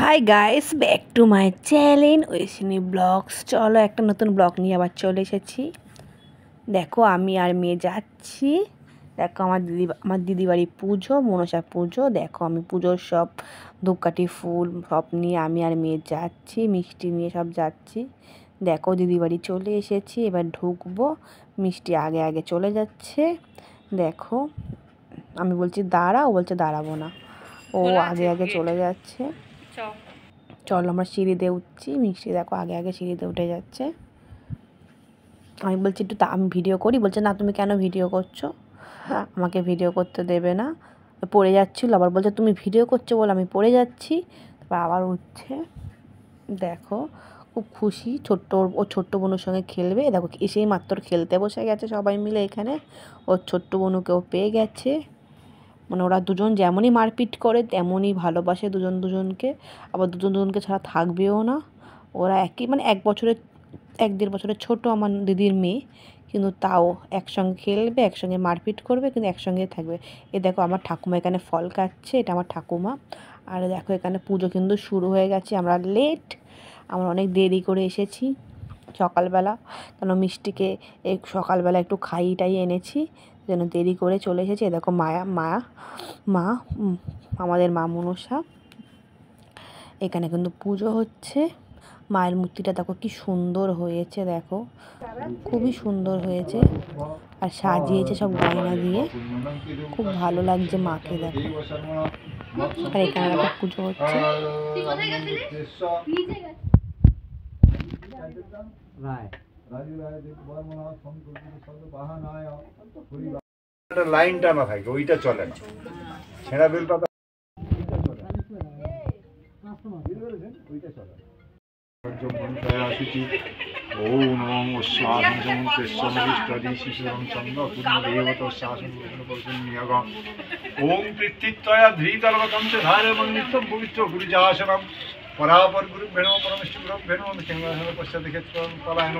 High guys, back to my channel Oishini vlogs. চলো একটা নতুন ব্লগ নিয়ে আবার চলে এসেছি। দেখো আমি আর মেয়ে যাচ্ছি। দেখো আমার দিদি বাড়ি পুজো, মনসা পুজো। দেখো আমি পুজোর সব ধূপকাঠি ফুল সব নিয়ে আমি আর মেয়ে যাচ্ছি, মিষ্টি নিয়ে সব যাচ্ছি। দেখো দিদি বাড়ি চলে এসেছি, এবার ঢুকবো। মিষ্টি আগে আগে চলে যাচ্ছে। দেখো আমি বলছি দাঁড়া, ও বলছে দাঁড়াবো না, ও আগে আগে চলে যাচ্ছে। চলো আমরা সিঁড়িতে উঠছি। মিষ্টি দেখো আগে আগে সিঁড়িতে উঠে যাচ্ছে। আমি বলছি একটু আমি ভিডিও করি, বলছে না তুমি কেন ভিডিও করছো, আমাকে ভিডিও করতে দেবে না। পড়ে যাচ্ছিলো, আবার বলছে তুমি ভিডিও করছো বলে আমি পড়ে যাচ্ছি। তারপর আবার উঠছে। দেখো খুব খুশি, ও ছোট্ট বোনের সঙ্গে খেলবে। দেখো এসেই মাত্র খেলতে বসে গেছে সবাই মিলে এখানে। ওর ছোট্ট বোনকেও পেয়ে গেছে। মানে ওরা দুজন যেমনই মারপিট করে তেমনই ভালোবাসে দুজন দুজনকে, আবার দুজন দুজনকে ছাড়া থাকবেও না। ওরা মানে 1-1.5 বছরের ছোট আমার দিদির মেয়ে, কিন্তু তাও একসঙ্গে খেলবে, একসঙ্গে মারপিট করবে, কিন্তু একসঙ্গে থাকবে। এ দেখো আমার ঠাকুমা এখানে ফল কাটছে, এটা আমার ঠাকুমা। আর দেখো এখানে পুজো কিন্তু শুরু হয়ে গেছে। আমরা আমরা অনেক দেরি করে এসেছি সকালবেলা, কেন মিষ্টিকে এই সকালবেলা একটু খাইয়ে এনেছি, যেন দেরি করে চলে এসেছি। দেখো মা আমাদের মা মনসা এখানে কিন্তু পুজো হচ্ছে। মায়ের মূর্তিটা দেখো কি সুন্দর হয়েছে, দেখো খুবই সুন্দর হয়েছে। আর সাজিয়েছে সব গয়না দিয়ে, খুব ভালো লাগছে মাকে। দেখো আর এখানে দেখো পুজো হচ্ছে। লাইনটা না থাকে ওইটা চলে না, ছেঁড়া বেল পাতা ওইটা চলে না। ওম নমঃ স্বাধীনমন্ত্রেশ্বরী শিশুরং চন্দ্র পূর্ণদেবত শাসন নিয়োগম ওম পৃথিত্বয়া ধৃতর্বকম চ ধারমং নিত্যম পবিত্র গুরুজাসনম পরাপর গুরু ভেণো পরমেশ্বর গুরু ভেণো সিংহাসন পশ্চাৎ ক্ষেত্রম পলায়ন।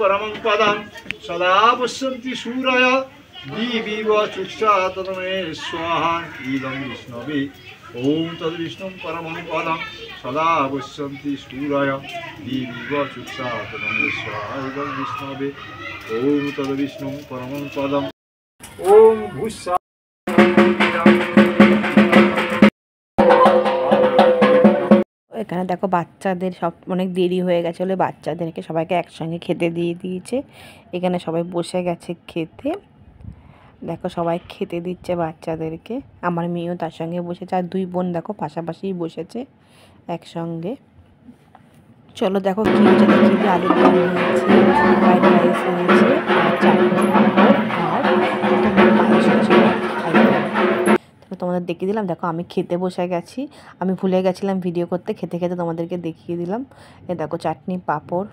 परमं पदं सदा पश्यन्ति सूरय दिविव चुक्षा तदमे स्वाहा इदं विष्णवे ओम तद्विष्णुं परमं पदं सदा पश्यन्ति सूरय दिविव चुक्षा तदमे स्वाहा इदं विष्णवे ओम तद्विष्णुं परमं पदं ओम भूषा। এখানে দেখো বাচ্চাদের সব অনেক দেরি হয়ে গেছে বলে বাচ্চাদেরকে সবাইকে একসঙ্গে খেতে দিয়ে দিয়েছে। এখানে সবাই বসে গেছে খেতে। দেখো সবাই খেতে দিচ্ছে বাচ্চাদেরকে, আমার মেয়েও তার সঙ্গে বসেছে। আর দুই বোন দেখো পাশাপাশিই বসেছে একসঙ্গে। চলো দেখো কি হয়েছে দেখি। যে আলুর দম হয়েছে, ফ্রাইড রাইস হয়েছে, আর চাটনি আর পায়েস হয়েছে। তোমাদের দেখিয়ে দিলাম। দেখো আমি খেতে বসে গেছি, আমি ভুলে গেছিলাম ভিডিও করতে, খেতে খেতে তোমাদেরকে দেখিয়ে দিলাম। এ দেখো চাটনি পাঁপড়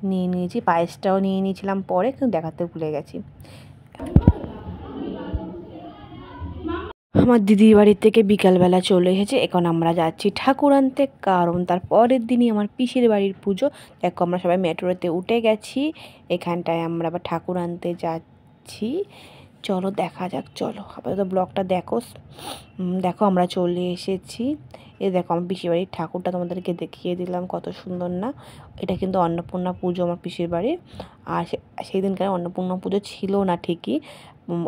নিয়ে নিয়েছি, পায়েসটাও নিয়ে নিয়েছিলাম পরে, কিন্তু দেখাতে ভুলে গেছি। আমার দিদির বাড়ি থেকে বিকালবেলা চলে এসেছে। এখন আমরা যাচ্ছি ঠাকুর আনতে, কারণ তার পরের দিনই আমার পিসির বাড়ির পুজো। দেখো আমরা সবাই মেট্রোতে উঠে গেছি, এখানটায় আমরা আবার ঠাকুর আনতে যাচ্ছি। চলো দেখা যাক। চলো আপাতত ব্লগটা দেখো। দেখো আমরা চলে এসেছি। দেখো আমার পিসির বাড়ির ঠাকুরটা তোমাদেরকে দেখিয়ে দিলাম, কত সুন্দর না। এটা কিন্তু অন্নপূর্ণা পুজো আমার পিসির বাড়ির। আর সেই দিনকার অন্নপূর্ণা পুজো ছিল না ঠিকই,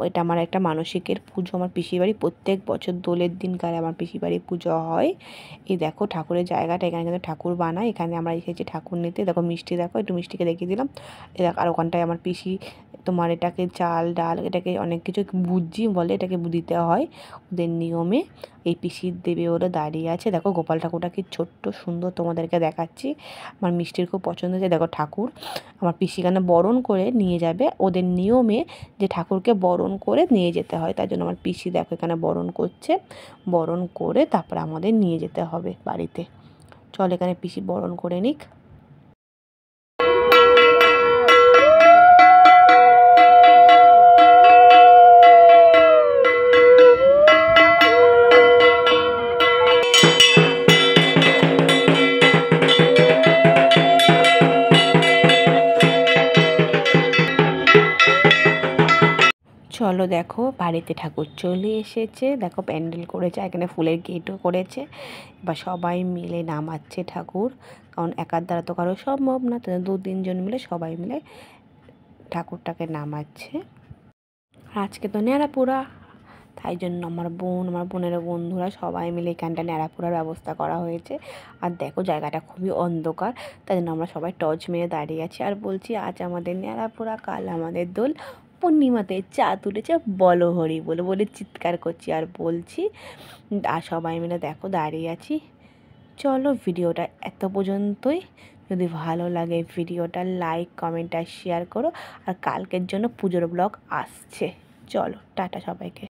এটা আমার একটা মানসিকের পুজো। আমার পিসির বাড়ি প্রত্যেক বছর দোলের দিনকার আমার পিসির বাড়ি পুজো হয়। এই দেখো ঠাকুরের জায়গাটা, এখানে কিন্তু ঠাকুর বানায়। এখানে আমরা এসেছি ঠাকুর নিতে। দেখো মিষ্টি, দেখো একটু মিষ্টিকে দেখিয়ে দিলাম। আর ওখানটায় আমার পিসি তোমার এটাকে চাল ডাল এটাকে অনেক কিছু বুঝি বলে, এটাকে দিতে হয় ওদের নিয়মে। এই পিসির দেবে ওরা দাঁড়িয়ে আছে। দেখো গোপাল ঠাকুরটা কি ছোট্ট সুন্দর, তোমাদেরকে দেখাচ্ছি। আমার মিষ্টির খুব পছন্দ হয়েছে। দেখো ঠাকুর আমার পিসিখানে বরণ করে নিয়ে যাবে, ওদের নিয়মে যে ঠাকুরকে বরণ করে নিয়ে যেতে হয়, তাই জন্য আমার পিসি দেখো এখানে বরণ করছে। বরণ করে তারপরে আমাদের নিয়ে যেতে হবে বাড়িতে। চল এখানে পিসি বরণ করে নিক। চলো দেখো বাড়িতে ঠাকুর চলে এসেছে, দেখো প্যান্ডেল করেছে, এখানে ফুলের গেটও করেছে। এবার সবাই মিলে নামাচ্ছে ঠাকুর, কারণ একার দ্বারা তো কারো সম্ভব না, তো 2-3 জন মিলে সবাই মিলে ঠাকুরটাকে নামাচ্ছে। আজকে তো ন্যাড়াপোড়া, তাই জন্য আমার বোনের বন্ধুরা সবাই মিলে এখানটা ন্যাড়াপোড়ার ব্যবস্থা করা হয়েছে। আর দেখো জায়গাটা খুবই অন্ধকার, তাই জন্য আমরা সবাই টর্চ মেরে দাঁড়িয়ে আছি আর বলছি আজ আমাদের ন্যাড়াপোড়া, কাল আমাদের দোল, পূর্ণিমাতে চাঁদ উঠেছে বলো হরি বলে বলে চিৎকার করছি আর বলছি। আর সবাই মিলে দেখো দাঁড়িয়ে আছি। চলো ভিডিওটা এত পর্যন্তই। যদি ভালো লাগে ভিডিওটা লাইক কমেন্ট আর শেয়ার করো। আর কালকের জন্য পুজোর ব্লগ আসছে। চলো টাটা সবাইকে।